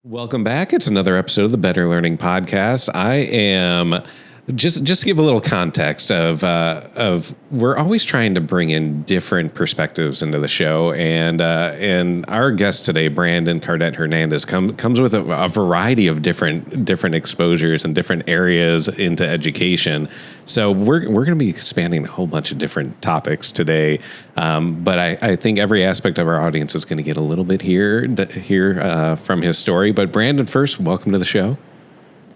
Welcome back. It's another episode of the Better Learning Podcast. I am just to give a little context of we're always trying to bring in different perspectives into the show, and our guest today, Brandon Cardet-Hernandez, comes with a variety of different exposures and different areas into education. So we're going to be expanding a whole bunch of different topics today, but I think every aspect of our audience is going to get a little bit here from his story. But Brandon, first, welcome to the show.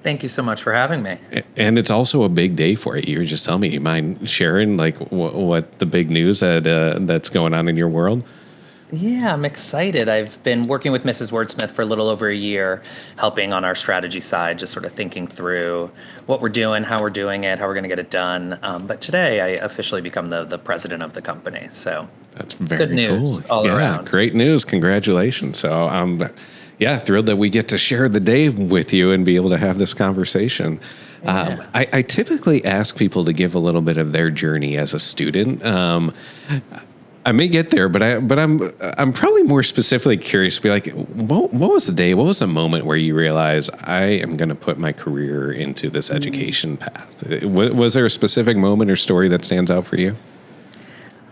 Thank you so much for having me. And it's also a big day for you. You were just telling me. You mind sharing what the big news that's going on in your world? Yeah, I'm excited. I've been working with Mrs. Wordsmith for a little over a year, helping on our strategy side, just sort of thinking through what we're doing, how we're doing it, how we're going to get it done. But today I officially become the president of the company. So that's very good news cool. all around. Great news. Congratulations. So thrilled that we get to share the day with you and be able to have this conversation. Yeah. I typically ask people to give a little bit of their journey as a student. I may get there, but I'm probably more specifically curious to be like, what was the day? What was the moment where you realized I am going to put my career into this education path? Was there a specific moment or story that stands out for you?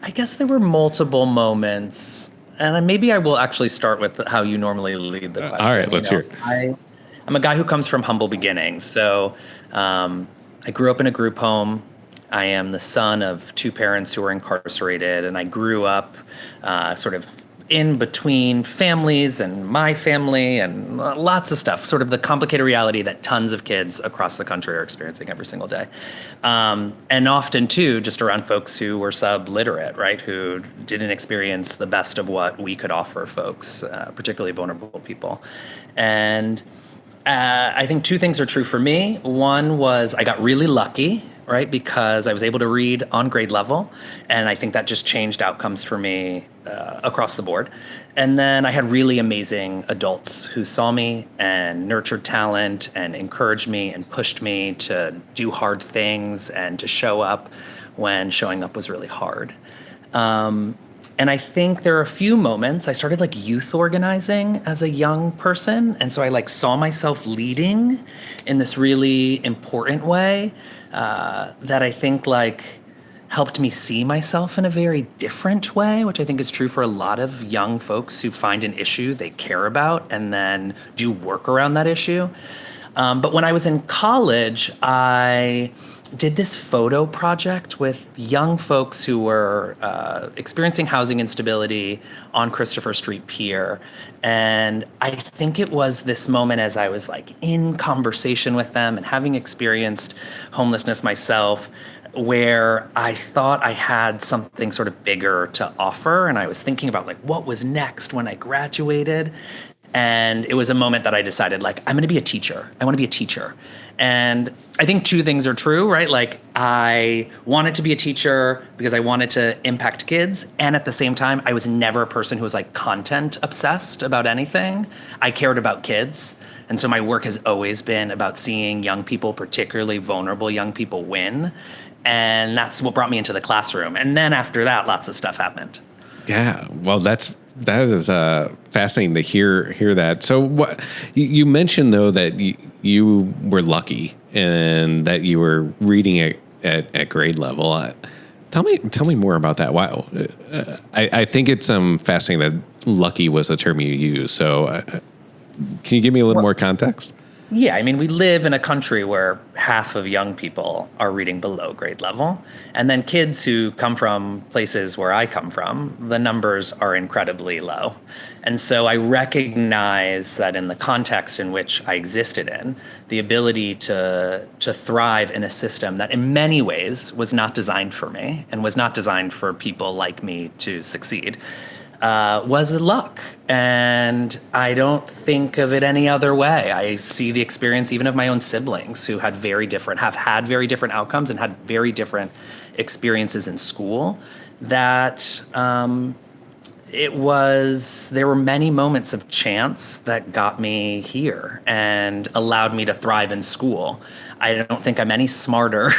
I guess there were multiple moments. And maybe I will actually start with how you normally lead the question. All right, let's hear it. I'm a guy who comes from humble beginnings. So I grew up in a group home. I am the son of two parents who were incarcerated, and I grew up sort of in between families and my family and lots of stuff, sort of the complicated reality that tons of kids across the country are experiencing every single day. And often, too, just around folks who were subliterate, right, who didn't experience the best of what we could offer folks, particularly vulnerable people. And I think two things are true for me. One was I got really lucky, right, because I was able to read on grade level, and I think that just changed outcomes for me across the board. And then I had really amazing adults who saw me and nurtured talent and encouraged me and pushed me to do hard things and to show up when showing up was really hard. And I think there are a few moments. I started youth organizing as a young person. And so I saw myself leading in this really important way that I think helped me see myself in a very different way, which I think is true for a lot of young folks who find an issue they care about and then do work around that issue. But when I was in college, I did this photo project with young folks who were experiencing housing instability on Christopher Street Pier. And I think it was this moment as I was in conversation with them and having experienced homelessness myself, where I thought I had something sort of bigger to offer. And I was thinking about what was next when I graduated. And it was a moment that I decided, I'm going to be a teacher. I want to be a teacher. And I think two things are true, right? I wanted to be a teacher because I wanted to impact kids. And at the same time, I was never a person who was content obsessed about anything. I cared about kids. And so my work has always been about seeing young people, particularly vulnerable young people, win. And that's what brought me into the classroom. And then after that, lots of stuff happened. Yeah, well, that is fascinating to hear that. So, what you mentioned though that you were lucky and that you were reading at grade level. Tell me more about that. Wow, I think it's fascinating that lucky was a term you use. So, can you give me a little more context? Yeah, I mean, we live in a country where half of young people are reading below grade level. And then kids who come from places where I come from, the numbers are incredibly low. And so I recognize that in the context in which I existed in, the ability to thrive in a system that in many ways was not designed for me and was not designed for people like me to succeed, was luck. And I don't think of it any other way. I see the experience even of my own siblings who have had very different outcomes and had very different experiences in school, that there were many moments of chance that got me here and allowed me to thrive in school. I don't think I'm any smarter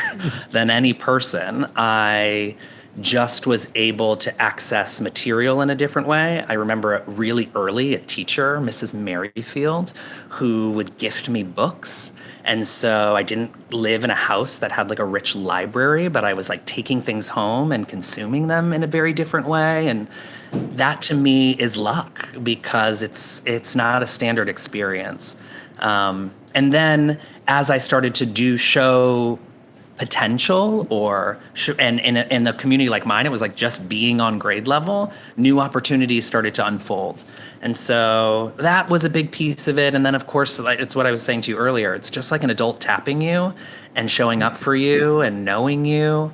than any person. I just was able to access material in a different way. I remember really early a teacher, Mrs. Merrifield, who would gift me books. And so I didn't live in a house that had like a rich library, but I was like taking things home and consuming them in a very different way. And that to me is luck because it's not a standard experience. And then as I started to do show potential and in a community like mine, it was like just being on grade level, new opportunities started to unfold. And so that was a big piece of it. And then of course, like, it's what I was saying to you earlier. It's just like an adult tapping you and showing up for you and knowing you.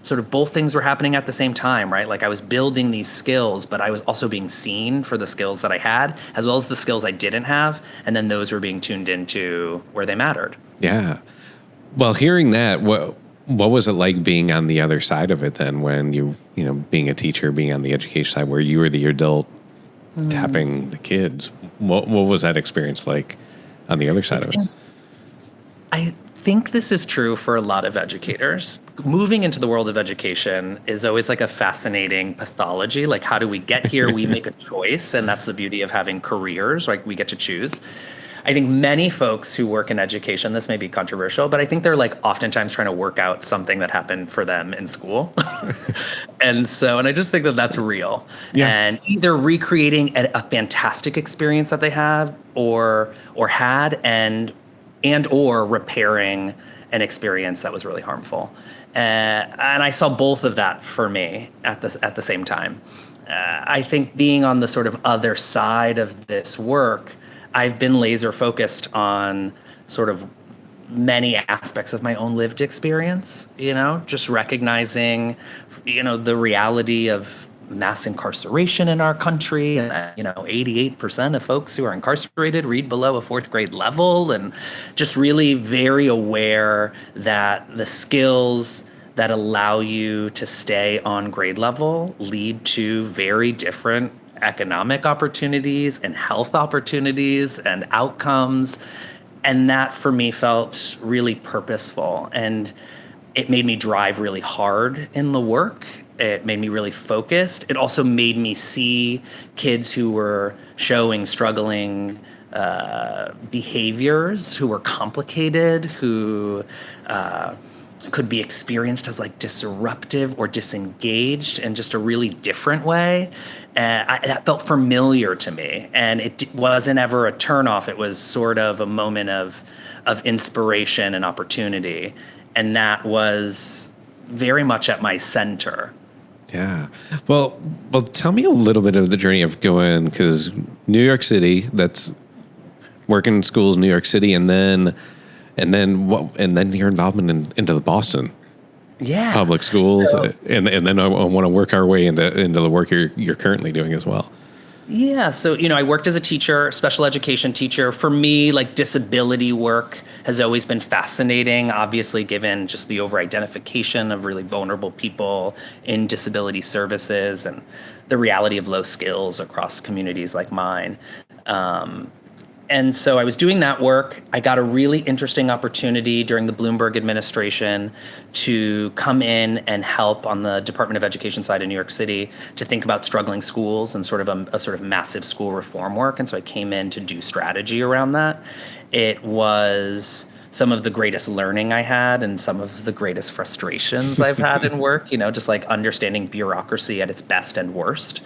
Sort of both things were happening at the same time, right? Like I was building these skills, but I was also being seen for the skills that I had, as well as the skills I didn't have. And then those were being tuned into where they mattered. Yeah. Well, hearing that, what was it like being on the other side of it then when being a teacher, being on the education side where you were the adult tapping the kids? What was that experience like on the other side of it? I think this is true for a lot of educators. Moving into the world of education is always like a fascinating pathology. Like, how do we get here? We make a choice, and that's the beauty of having careers, like we get to choose. I think many folks who work in education, this may be controversial, but I think they're like oftentimes trying to work out something that happened for them in school. And I just think that that's real. Yeah. And either recreating a fantastic experience that they have or had or repairing an experience that was really harmful. And I saw both of that for me at the same time. I think being on the sort of other side of this work, I've been laser focused on sort of many aspects of my own lived experience, just recognizing, the reality of mass incarceration in our country. And, 88% of folks who are incarcerated read below a fourth grade level, and just really very aware that the skills that allow you to stay on grade level lead to very different economic opportunities and health opportunities and outcomes. And that for me felt really purposeful. And it made me drive really hard in the work. It made me really focused. It also made me see kids who were showing struggling behaviors, who were complicated, who could be experienced as like disruptive or disengaged in just a really different way. That felt familiar to me, and it wasn't ever a turnoff. It was sort of a moment of inspiration and opportunity, and that was very much at my center. Yeah. Well, tell me a little bit of the journey of going, because New York City, that's working in schools, New York City, and then your involvement into the Boston public schools, and then I want to work our way into the work you're currently doing as well. Yeah. So, I worked as a teacher, special education teacher. For me, like disability work has always been fascinating, obviously, given just the over-identification of really vulnerable people in disability services and the reality of low skills across communities like mine. And so I was doing that work. I got a really interesting opportunity during the Bloomberg administration to come in and help on the Department of Education side in New York City to think about struggling schools and sort of a sort of massive school reform work. And so I came in to do strategy around that. It was some of the greatest learning I had and some of the greatest frustrations I've had in work, just like understanding bureaucracy at its best and worst.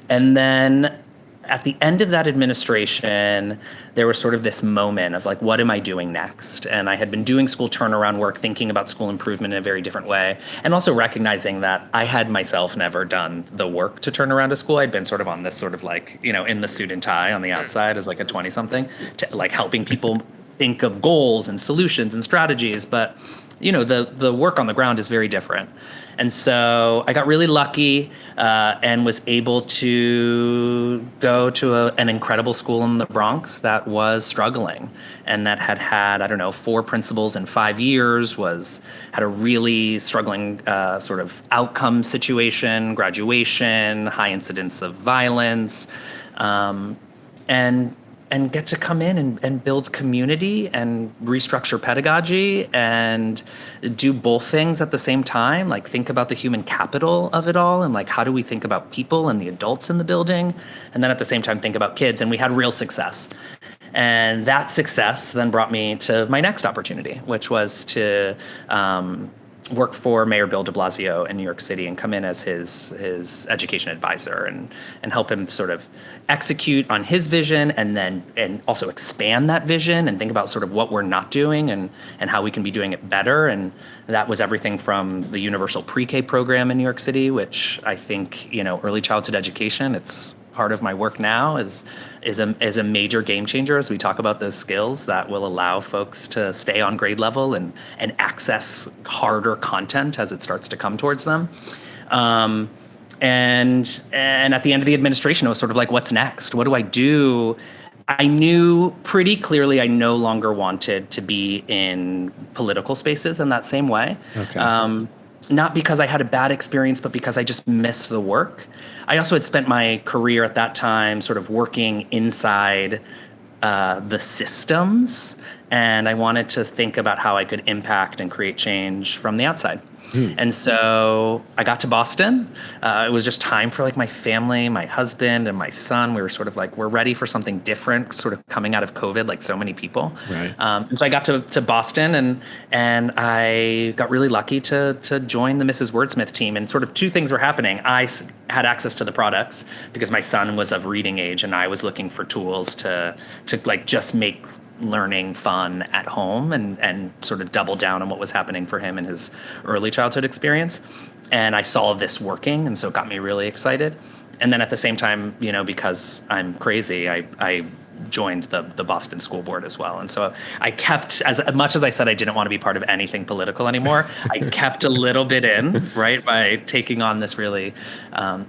And then at the end of that administration, there was sort of this moment of like, what am I doing next? And I had been doing school turnaround work, thinking about school improvement in a very different way, and also recognizing that I had myself never done the work to turn around a school. I'd been sort of on this sort of like, in the suit and tie on the outside as like a 20-something, like helping people think of goals and solutions and strategies. But, the work on the ground is very different. And so I got really lucky and was able to go to an incredible school in the Bronx that was struggling and that had, 4 principals in 5 years, had a really struggling sort of outcome situation, graduation, high incidence of violence. And and get to come in and build community and restructure pedagogy and do both things at the same time. Like think about the human capital of it all and like how do we think about people and the adults in the building, and then at the same time think about kids. And we had real success. And that success then brought me to my next opportunity, which was to work for Mayor Bill de Blasio in New York City and come in as his education advisor and help him sort of execute on his vision and also expand that vision and think about sort of what we're not doing and how we can be doing it better. And that was everything from the universal pre-K program in New York City, which I think, early childhood education, it's part of my work now is a major game changer as we talk about those skills that will allow folks to stay on grade level and access harder content as it starts to come towards them. And at the end of the administration, it was sort of like, what's next? What do I do? I knew pretty clearly I no longer wanted to be in political spaces in that same way. Okay. Not because I had a bad experience, but because I just missed the work. I also had spent my career at that time sort of working inside the systems, and I wanted to think about how I could impact and create change from the outside. And so I got to Boston. It was just time for like my family, my husband and my son. We were sort of like, we're ready for something different, sort of coming out of COVID, like so many people. Right. And so I got to Boston and I got really lucky to join the Mrs. Wordsmith team. And sort of two things were happening. I had access to the products because my son was of reading age and I was looking for tools to like just make learning fun at home and sort of double down on what was happening for him in his early childhood experience. And I saw this working, and so it got me really excited. And then at the same time, because I'm crazy, I joined the Boston School Board as well. And so I kept, as much as I said I didn't want to be part of anything political anymore, I kept a little bit in, right, by taking on this really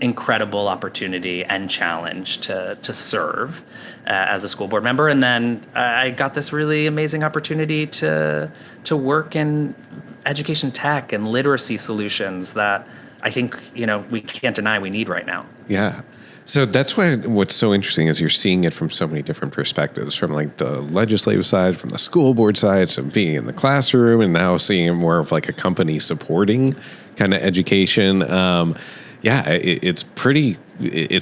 incredible opportunity and challenge to serve as a school board member. And then I got this really amazing opportunity to work in education tech and literacy solutions that I think, we can't deny we need right now. Yeah. So that's why what's so interesting is you're seeing it from so many different perspectives, from like the legislative side, from the school board side, so being in the classroom, and now seeing it more of like a company supporting kind of education. It's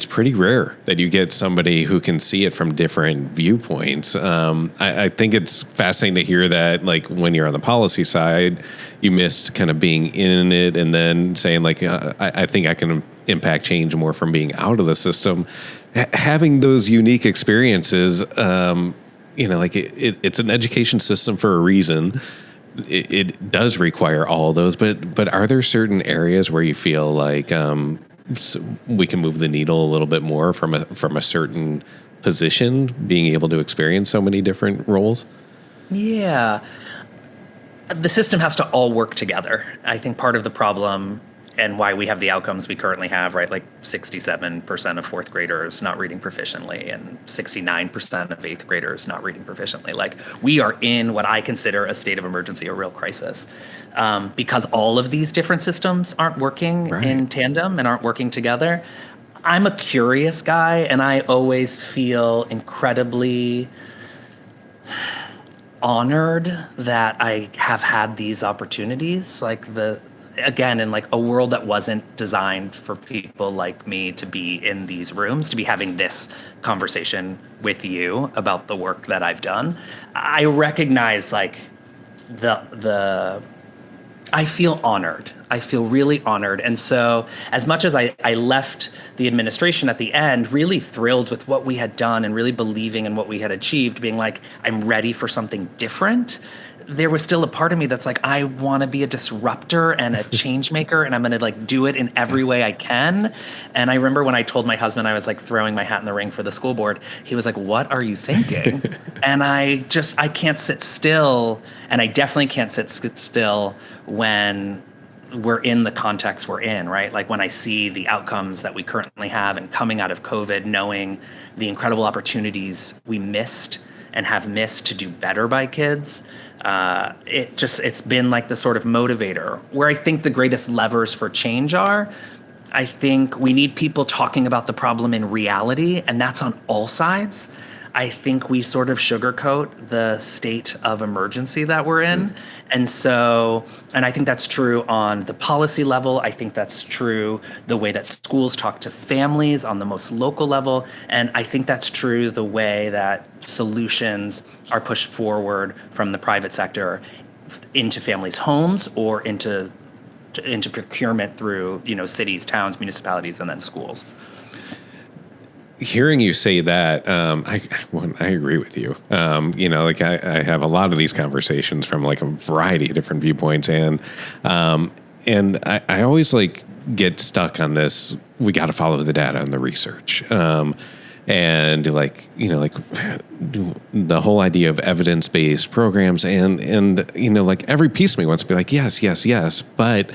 pretty rare that you get somebody who can see it from different viewpoints. I think it's fascinating to hear that, like, when you're on the policy side, you missed kind of being in it and then saying, like, I think I can impact change more from being out of the system. Having those unique experiences, it's an education system for a reason. It does require all those, but are there certain areas where you feel like we can move the needle a little bit more from a certain position, being able to experience so many different roles? Yeah. The system has to all work together. I think part of the problem and why we have the outcomes we currently have, right? Like 67% of fourth graders not reading proficiently and 69% of eighth graders not reading proficiently. Like, we are in what I consider a state of emergency, a real crisis, because all of these different systems aren't working in tandem and aren't working together. I'm a curious guy, and I always feel incredibly honored that I have had these opportunities, again, in like a world that wasn't designed for people like me to be in these rooms, to be having this conversation with you about the work that I've done. I recognize like I feel honored. I feel really honored. And so as much as I left the administration at the end, really thrilled with what we had done and really believing in what we had achieved, being like, I'm ready for something different, there was still a part of me that's like, I want to be a disruptor and a change maker, and I'm going to like do it in every way I can. And I remember when I told my husband I was like throwing my hat in the ring for the school board, he was like, what are you thinking? And I can't sit still. And I definitely can't sit still when we're in the context we're in, right? Like when I see the outcomes that we currently have and coming out of COVID, knowing the incredible opportunities we missed and have missed to do better by kids, it's been like the sort of motivator. Where I think the greatest levers for change are, I think we need people talking about the problem in reality, and that's on all sides. I think we sort of sugarcoat the state of emergency that we're in. And so, and I think that's true on the policy level. I think that's true the way that schools talk to families on the most local level. And I think that's true the way that solutions are pushed forward from the private sector into families' homes or into procurement through, cities, towns, municipalities, and then schools. Hearing you say that, I agree with you. I have a lot of these conversations from like a variety of different viewpoints, and I always like get stuck on this. We got to follow the data and the research, and the whole idea of evidence-based programs, and every piece of me wants to be like yes, but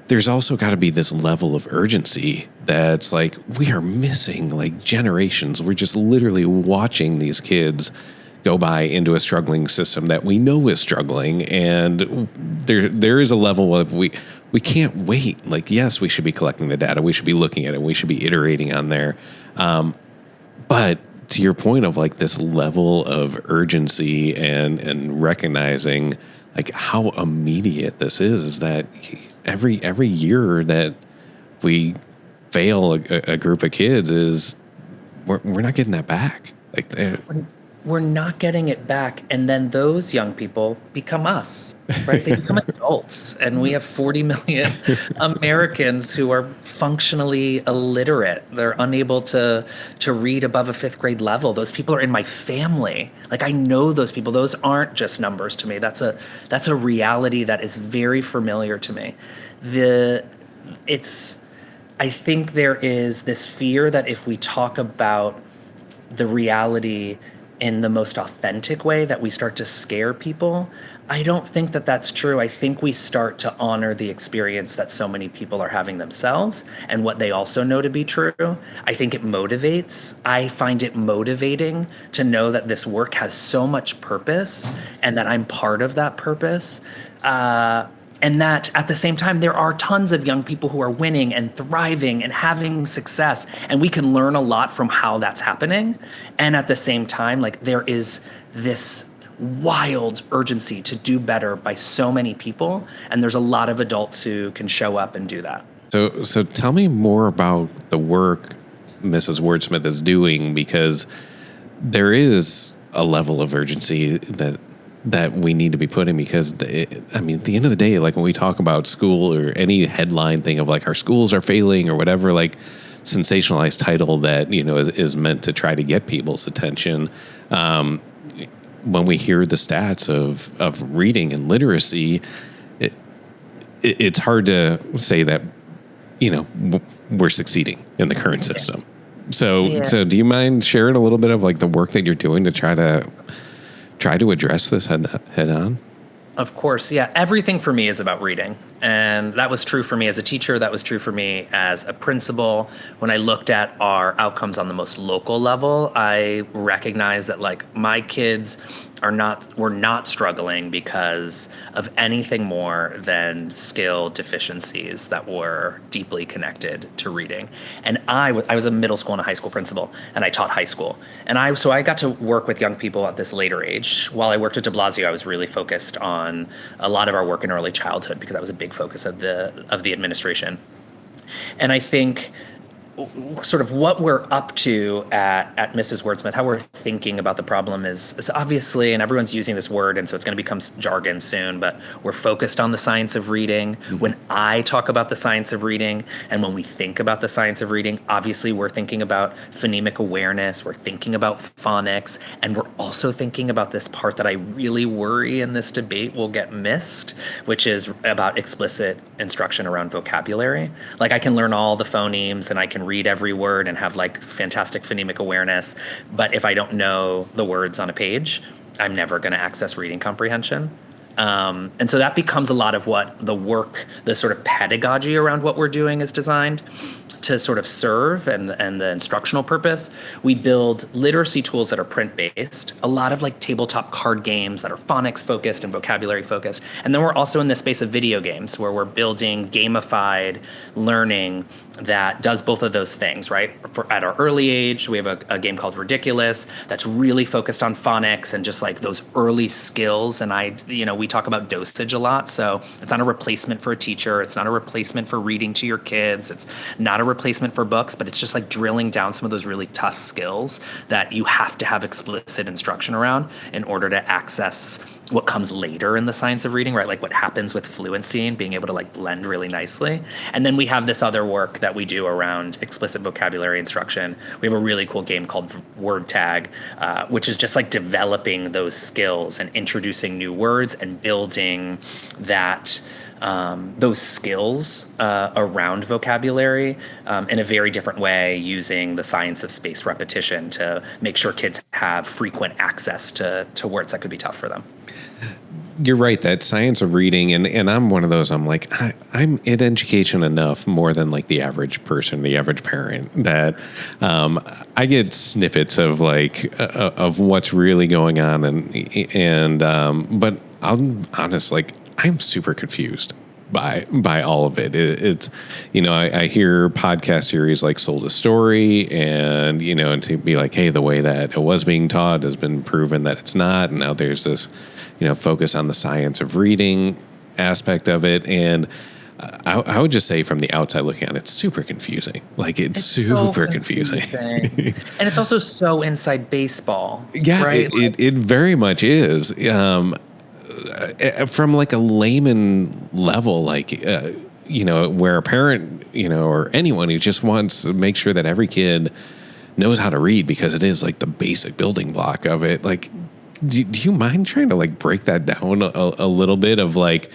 there's also got to be this level of urgency that's like, we are missing like generations. We're just literally watching these kids go by into a struggling system that we know is struggling. And there is a level of we can't wait. Like, yes, we should be collecting the data. We should be looking at it. We should be iterating on there. But to your point of like this level of urgency and recognizing like how immediate this is that every year that we fail a group of kids is we're not getting that back. Like we're not getting it back, and then those young people become us, right? They become adults, and we have 40 million Americans who are functionally illiterate. They're unable to read above a 5th grade level. Those people are in my family. Like, I know those people. Those aren't just numbers to me. That's a reality that is very familiar to me. I think there is this fear that if we talk about the reality in the most authentic way, that we start to scare people. I don't think that that's true. I think we start to honor the experience that so many people are having themselves and what they also know to be true. I think it motivates. I find it motivating to know that this work has so much purpose and that I'm part of that purpose. And that at the same time, there are tons of young people who are winning and thriving and having success. And we can learn a lot from how that's happening. And at the same time, like, there is this wild urgency to do better by so many people. And there's a lot of adults who can show up and do that. So tell me more about the work Mrs. Wordsmith is doing, because there is a level of urgency that we need to be putting, because at the end of the day, like when we talk about school or any headline thing of like our schools are failing or whatever, like sensationalized title that, is meant to try to get people's attention. When we hear the stats of reading and literacy, it's hard to say that, we're succeeding in the current system. So do you mind sharing a little bit of like the work that you're doing to try to address this head on? Of course, yeah. Everything for me is about reading. And that was true for me as a teacher. That was true for me as a principal. When I looked at our outcomes on the most local level, I recognized that like my kids were not struggling because of anything more than skill deficiencies that were deeply connected to reading. And I was a middle school and a high school principal, and I taught high school. And so I got to work with young people at this later age. While I worked at de Blasio, I was really focused on a lot of our work in early childhood because that was a big focus of the administration. And I think sort of what we're up to at Mrs. Wordsmith, how we're thinking about the problem is obviously, and everyone's using this word, and so it's going to become jargon soon, but we're focused on the science of reading. Mm-hmm. When I talk about the science of reading, and when we think about the science of reading, obviously we're thinking about phonemic awareness, we're thinking about phonics, and we're also thinking about this part that I really worry in this debate will get missed, which is about explicit instruction around vocabulary. Like, I can learn all the phonemes and I can read every word and have like fantastic phonemic awareness, but if I don't know the words on a page, I'm never going to access reading comprehension. And so that becomes a lot of what the work, the sort of pedagogy around what we're doing is designed to sort of serve and the instructional purpose. We build literacy tools that are print-based, a lot of like tabletop card games that are phonics focused and vocabulary focused. And then we're also in the space of video games where we're building gamified learning that does both of those things, right? At our early age, we have a game called Ridiculous that's really focused on phonics and just like those early skills. And we talk about dosage a lot. So it's not a replacement for a teacher. It's not a replacement for reading to your kids. It's not a replacement for books, but it's just like drilling down some of those really tough skills that you have to have explicit instruction around in order to access what comes later in the science of reading, right? Like what happens with fluency and being able to like blend really nicely. And then we have this other work that we do around explicit vocabulary instruction. We have a really cool game called Word Tag, which is just like developing those skills and introducing new words and building that those skills around vocabulary in a very different way, using the science of spaced repetition to make sure kids have frequent access to words that could be tough for them. You're right, that science of reading, and I'm one of those, I'm like, I'm in education enough more than like the average person, the average parent, that I get snippets of like of what's really going on, and but I'm honest, like I'm super confused by all of it. It's I hear podcast series like Sold a Story, and and to be like, hey, the way that it was being taught has been proven that it's not, and now there's this focus on the science of reading aspect of it, and I would just say from the outside looking at it, it's super confusing. Like it's super so confusing. And it's also so inside baseball. Yeah, right? it very much is. From like a layman level, like where a parent or anyone who just wants to make sure that every kid knows how to read because it is like the basic building block of it. Like, do you mind trying to like break that down a little bit of like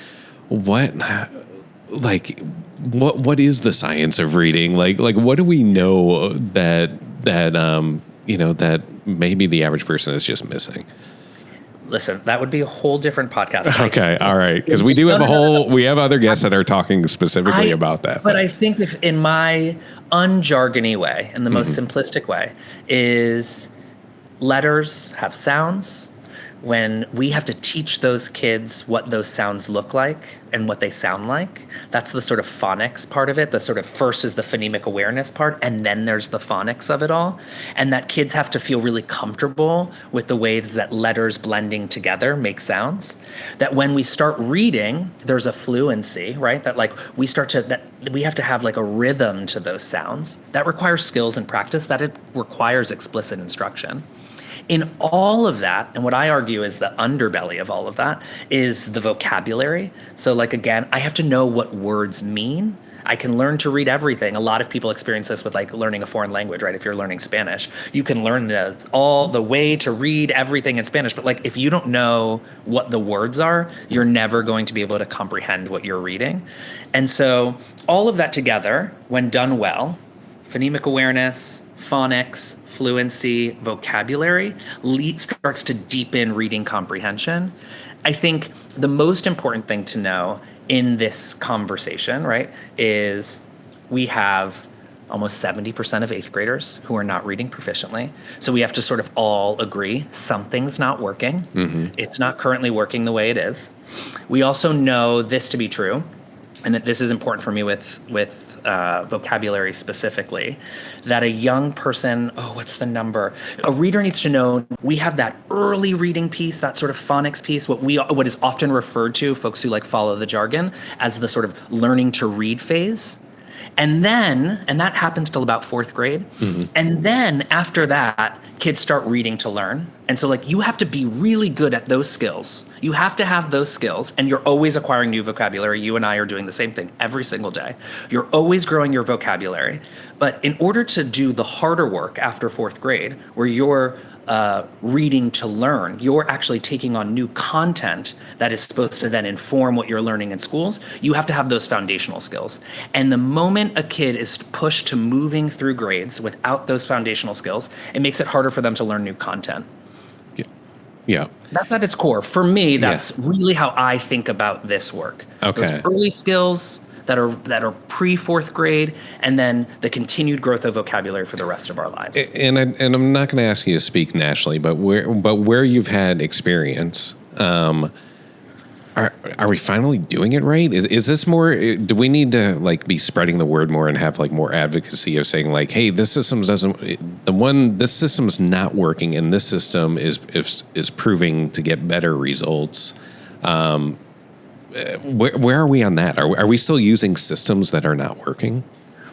what is the science of reading? Like what do we know that that maybe the average person is just missing? Listen, that would be a whole different podcast. Okay, all right, because we do have we have other guests that are talking specifically about that. But I think if in my unjargony way, in the most simplistic way, is letters have sounds. When we have to teach those kids what those sounds look like and what they sound like, that's the sort of phonics part of it. The sort of first is the phonemic awareness part, and then there's the phonics of it all. And that kids have to feel really comfortable with the ways that letters blending together make sounds. That when we start reading, there's a fluency, right? That like we have to have like a rhythm to those sounds. That requires skills and practice, that it requires explicit instruction. In all of that, and what I argue is the underbelly of all of that, is the vocabulary. So like, again, I have to know what words mean. I can learn to read everything. A lot of people experience this with like learning a foreign language, right? If you're learning Spanish, you can learn all the way to read everything in Spanish. But like, if you don't know what the words are, you're never going to be able to comprehend what you're reading. And so all of that together, when done well, phonemic awareness, phonics, fluency, vocabulary, starts to deepen reading comprehension. I think the most important thing to know in this conversation, right, is we have almost 70% of eighth graders who are not reading proficiently. So we have to sort of all agree something's not working. It's not currently working the way it is. We also know this to be true, and that this is important for me with vocabulary specifically, that a young person, what's the number? A reader needs to know we have that early reading piece, that sort of phonics piece, what is often referred to, folks who like follow the jargon, as the sort of learning to read phase. And that happens till about fourth grade. And then after that, kids start reading to learn. And so like you have to be really good at those skills. You have to have those skills, and you're always acquiring new vocabulary. You and I are doing the same thing every single day. You're always growing your vocabulary. But in order to do the harder work after fourth grade, where you're reading to learn, you're actually taking on new content that is supposed to then inform what you're learning in schools, you have to have those foundational skills. And the moment a kid is pushed to moving through grades without those foundational skills, it makes it harder for them to learn new content. Yeah. That's at its core. For me, that's really how I think about this work. Okay. Those early skills that are pre-fourth grade, and then the continued growth of vocabulary for the rest of our lives. And I'm not going to ask you to speak nationally, but where you've had experience, are we finally doing it right? Is this more? Do we need to like be spreading the word more and have like more advocacy of saying like, hey, this system this system's not working, and this system is proving to get better results. Where are we on that? Are we still using systems that are not working?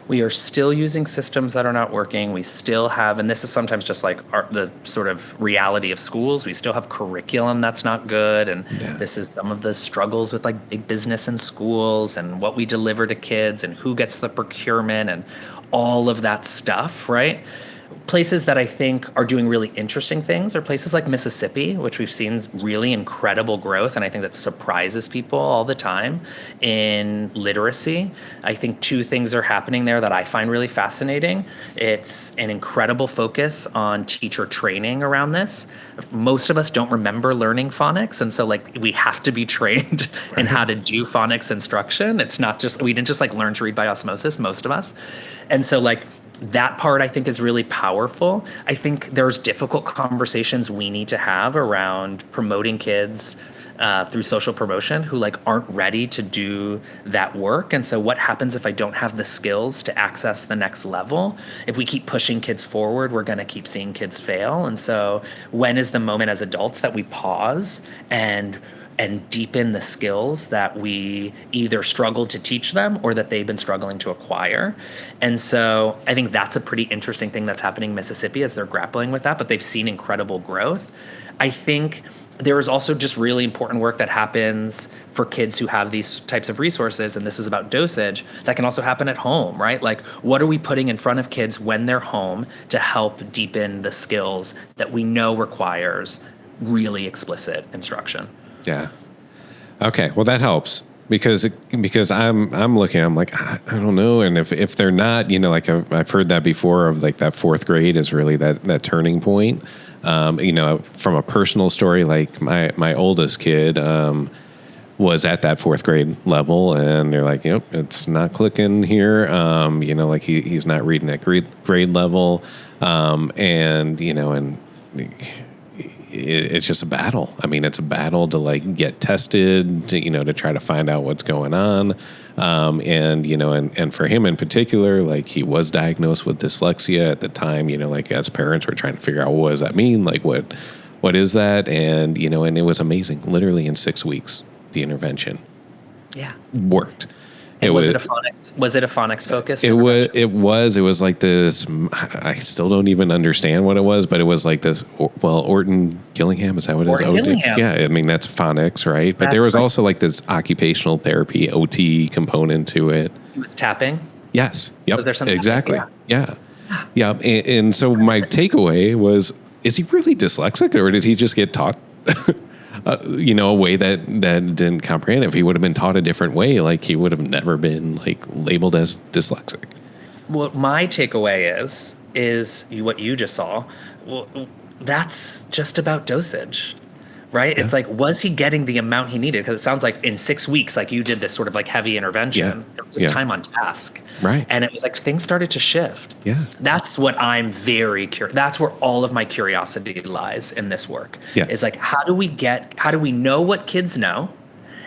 We are still using systems that are not working. We still have, and this is sometimes just like the sort of reality of schools, we still have curriculum that's not good. And this is some of the struggles with like big business in schools and what we deliver to kids and who gets the procurement and all of that stuff, right? Places that I think are doing really interesting things are places like Mississippi, which we've seen really incredible growth. And I think that surprises people all the time in literacy. I think two things are happening there that I find really fascinating. It's an incredible focus on teacher training around this. Most of us don't remember learning phonics. And so like we have to be trained in how to do phonics instruction. It's not just, we didn't just like learn to read by osmosis, most of us. And so like, that part I think is really powerful. I think there's difficult conversations we need to have around promoting kids through social promotion who like aren't ready to do that work. And so what happens if I don't have the skills to access the next level? If we keep pushing kids forward, we're going to keep seeing kids fail. And so when is the moment as adults that we pause and deepen the skills that we either struggled to teach them or that they've been struggling to acquire? And so I think that's a pretty interesting thing that's happening in Mississippi as they're grappling with that, but they've seen incredible growth. I think there is also just really important work that happens for kids who have these types of resources, and this is about dosage, that can also happen at home, right? Like, what are we putting in front of kids when they're home to help deepen the skills that we know requires really explicit instruction? Yeah. Okay. Well, that helps because I'm looking. I'm like, I don't know. And if they're not, like I've heard that before of like that fourth grade is really that turning point. From a personal story, like my oldest kid was at that fourth grade level, and they're like, yep, it's not clicking here. Like he's not reading at grade level, and it's just a battle. I mean, it's a battle to like get tested, to try to find out what's going on. And for him in particular, like he was diagnosed with dyslexia at the time, like as parents we're trying to figure out what does that mean? Like what is that? And, and it was amazing. Literally in 6 weeks, the intervention worked. Was it a phonics focus? It was like this. I still don't even understand what it was, but it was like this. Well, Orton Gillingham, is that what it is? Gillingham. Yeah, I mean that's phonics, right? But there was also like this occupational therapy OT component to it. He was tapping. Yes. Yep. Was there something exactly. Yeah. And so my takeaway was: is he really dyslexic, or did he just get taught? A way that didn't comprehend. If he would have been taught a different way, like he would have never been like labeled as dyslexic. What my takeaway is what you just saw. Well, that's just about dosage, right? Yeah. It's like, was he getting the amount he needed? Because it sounds like in 6 weeks, like you did this sort of like heavy intervention. Yeah. It was just time on task. Right. And it was like things started to shift. Yeah. That's what I'm very curious. That's where all of my curiosity lies in this work. Yeah. Is like, how do we know what kids know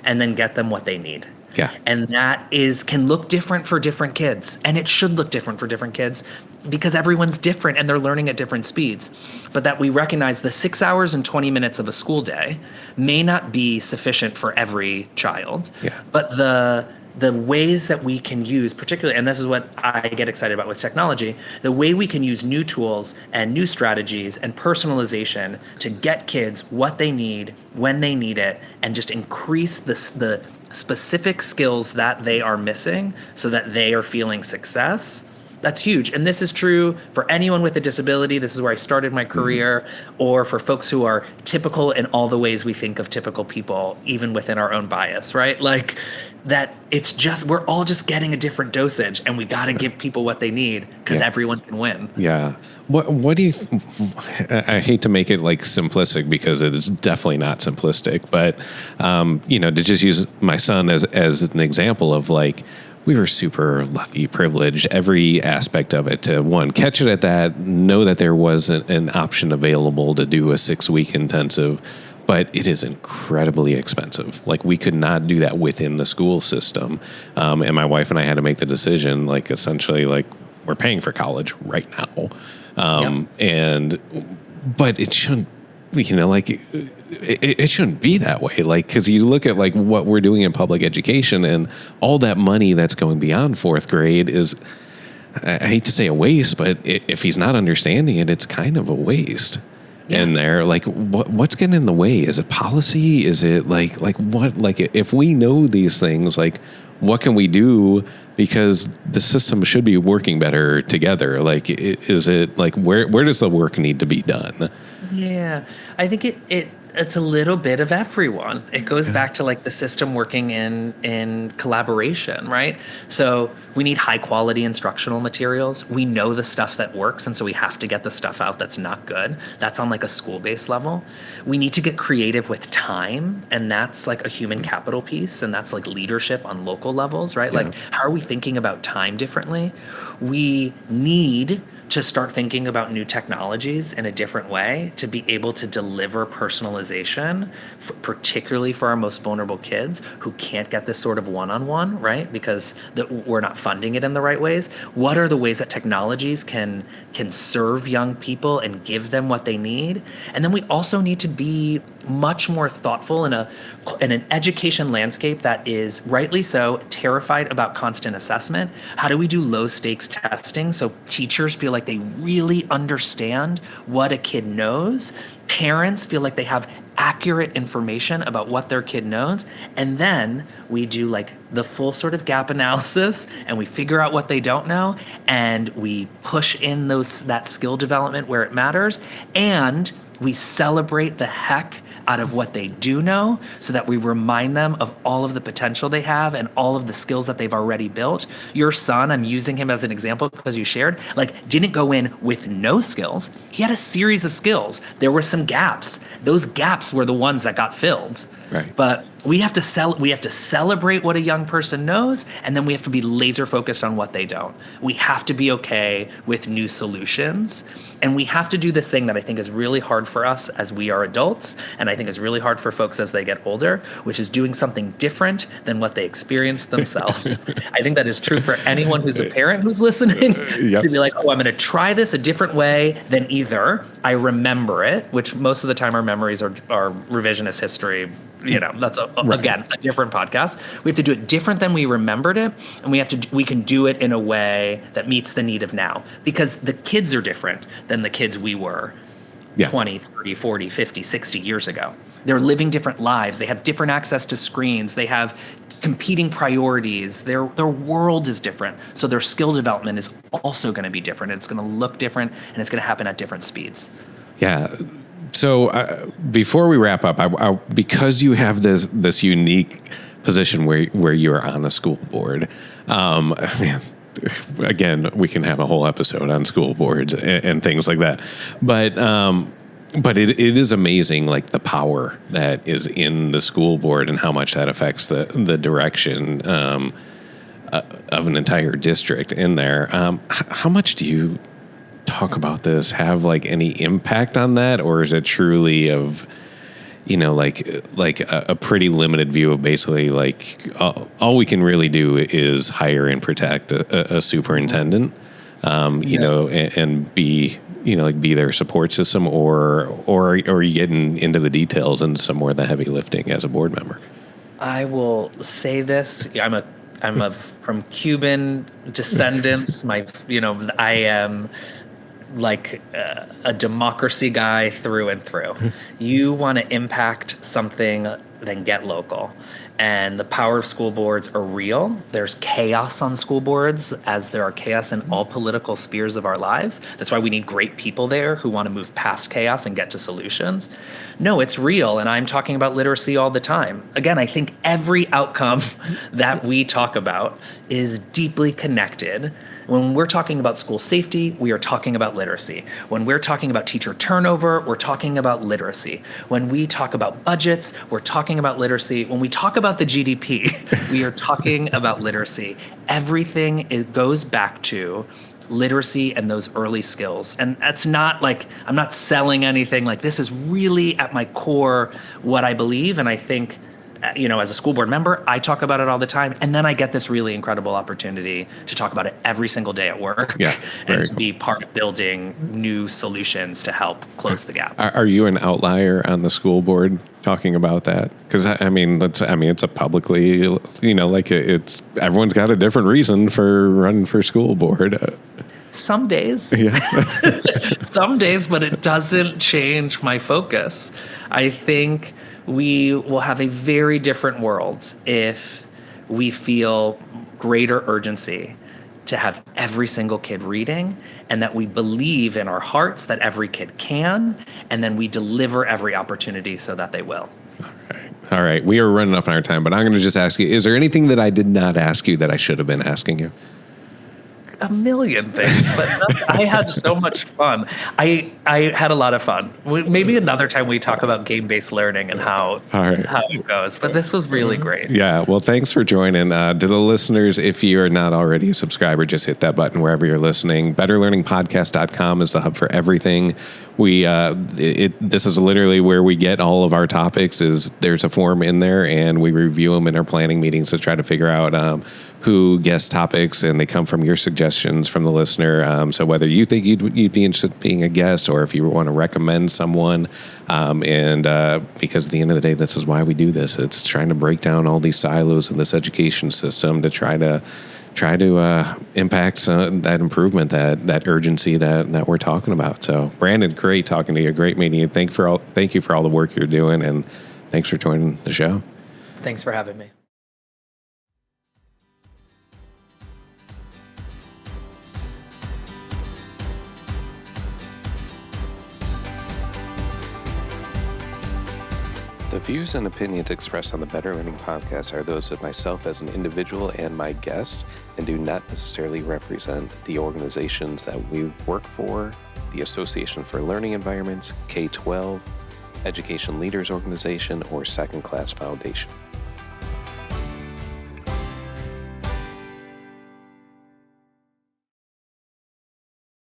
and then get them what they need? Yeah. And that can look different for different kids. And it should look different for different kids because everyone's different and they're learning at different speeds. But that we recognize the 6 hours and 20 minutes of a school day may not be sufficient for every child. Yeah. But the ways that we can use, particularly, and this is what I get excited about with technology, the way we can use new tools and new strategies and personalization to get kids what they need, when they need it, and just increase the specific skills that they are missing so that they are feeling success That's huge. And this is true for anyone with a disability. This is where I started my career, or for folks who are typical in all the ways we think of typical people, even within our own bias, right? Like that it's just, we're all just getting a different dosage, and we got to give people what they need, because everyone can win. Yeah. What do you, I hate to make it like simplistic, because it is definitely not simplistic, but, to just use my son as an example of like, we were super lucky, privileged, every aspect of it, to one, catch it at that, know that there was an option available to do a 6-week intensive, but it is incredibly expensive. Like, we could not do that within the school system. And my wife and I had to make the decision, like, essentially, like, we're paying for college right now. But it shouldn't, it shouldn't be that way. Like, because you look at like what we're doing in public education, and all that money that's going beyond 4th grade is, I hate to say a waste, but if he's not understanding it, it's kind of a waste. And they're like, what's getting in the way? Is it policy? Is it like what? Like, if we know these things, like, what can we do? Because the system should be working better together. Like, is it like, where does the work need to be done? Yeah, I think it's a little bit of everyone. It goes back to like the system working in collaboration, right? So we need high quality instructional materials. We know the stuff that works, and so we have to get the stuff out that's not good. That's on like a school-based level. We need to get creative with time, and that's like a human capital piece, and that's like leadership on local levels, right? Like, how are we thinking about time differently? We need to start thinking about new technologies in a different way to be able to deliver personalization, particularly for our most vulnerable kids who can't get this sort of one-on-one, right? Because we're not funding it in the right ways. What are the ways that technologies can serve young people and give them what they need? And then we also need to be much more thoughtful in an education landscape that is, rightly so, terrified about constant assessment. How do we do low stakes testing so teachers feel like they really understand what a kid knows? Parents feel like they have accurate information about what their kid knows. And then we do like the full sort of gap analysis, and we figure out what they don't know, and we push in that skill development where it matters, and we celebrate the heck out of what they do know, so that we remind them of all of the potential they have and all of the skills that they've already built. Your son, I'm using him as an example because you shared, like, didn't go in with no skills. He had a series of skills. There were some gaps. Those gaps were the ones that got filled. Right. But we have to celebrate what a young person knows, and then we have to be laser focused on what they don't. We have to be okay with new solutions, and we have to do this thing that I think is really hard for us as we are adults, and I think is really hard for folks as they get older, which is doing something different than what they experienced themselves. I think that is true for anyone who's a parent who's listening. To be like, oh, I'm going to try this a different way than either I remember it, which most of the time our memories are revisionist history. That's again, a different podcast. We have to do it different than we remembered it, and we can do it in a way that meets the need of now, because the kids are different than the kids we were 20, 30, 40, 50, 60 years ago. They're living different lives. They have different access to screens. They have competing priorities. Their world is different. So their skill development is also going to be different. It's going to look different, and it's going to happen at different speeds. Yeah. So before we wrap up, I because you have this unique position where you're on a school board, again, we can have a whole episode on school boards and things like that. But it is amazing, like, the power that is in the school board and how much that affects the direction of an entire district in there. How much do you talk about this have like any impact on that, or is it truly of like a pretty limited view of basically like all we can really do is hire and protect a superintendent, and be be their support system, or are you getting into the details and some more of the heavy lifting as a board member? I will say this: I'm from Cuban descendants. I am like a democracy guy through and through. You want to impact something, then get local. And the power of school boards are real. There's chaos on school boards, as there are chaos in all political spheres of our lives. That's why we need great people there who want to move past chaos and get to solutions. No, it's real, and I'm talking about literacy all the time. Again, I think every outcome that we talk about is deeply connected. When we're talking about school safety, we are talking about literacy. When we're talking about teacher turnover, we're talking about literacy. When we talk about budgets, we're talking about literacy. When we talk about the GDP, we are talking about literacy. Everything goes back to literacy and those early skills. And that's not like, I'm not selling anything. Like, this is really at my core what I believe. And I think, as a school board member, I talk about it all the time. And then I get this really incredible opportunity to talk about it every single day at work. Yeah, and to be part of building new solutions to help close the gap. Are you an outlier on the school board talking about that? Because it's a publicly, it's everyone's got a different reason for running for school board. Some days. Yeah. Some days, but it doesn't change my focus. I think we will have a very different world if we feel greater urgency to have every single kid reading, and that we believe in our hearts that every kid can, and then we deliver every opportunity so that they will. All right. We are running up on our time, but I'm going to just ask you, is there anything that I did not ask you that I should have been asking you? A million things, but I had so much fun. I had a lot of fun. Maybe another time we talk about game-based learning and how it goes. But this was really great. Yeah. Well, thanks for joining. To the listeners, if you're not already a subscriber, just hit that button wherever you're listening. BetterLearningPodcast.com is the hub for everything. This is literally where we get all of our topics. There's a form in there, and we review them in our planning meetings to try to figure out who guest topics, and they come from your suggestions from the listener. So whether you think you'd be interested in being a guest, or if you want to recommend someone, because at the end of the day, this is why we do this. It's trying to break down all these silos in this education system to try to impact that improvement, that urgency that we're talking about. So, Brandon, great talking to you. Great meeting you. Thank you for all the work you're doing, and thanks for joining the show. Thanks for having me. The views and opinions expressed on the Better Learning Podcast are those of myself as an individual and my guests, and do not necessarily represent the organizations that we work for, the Association for Learning Environments, K-12, Education Leaders Organization, or Second Class Foundation.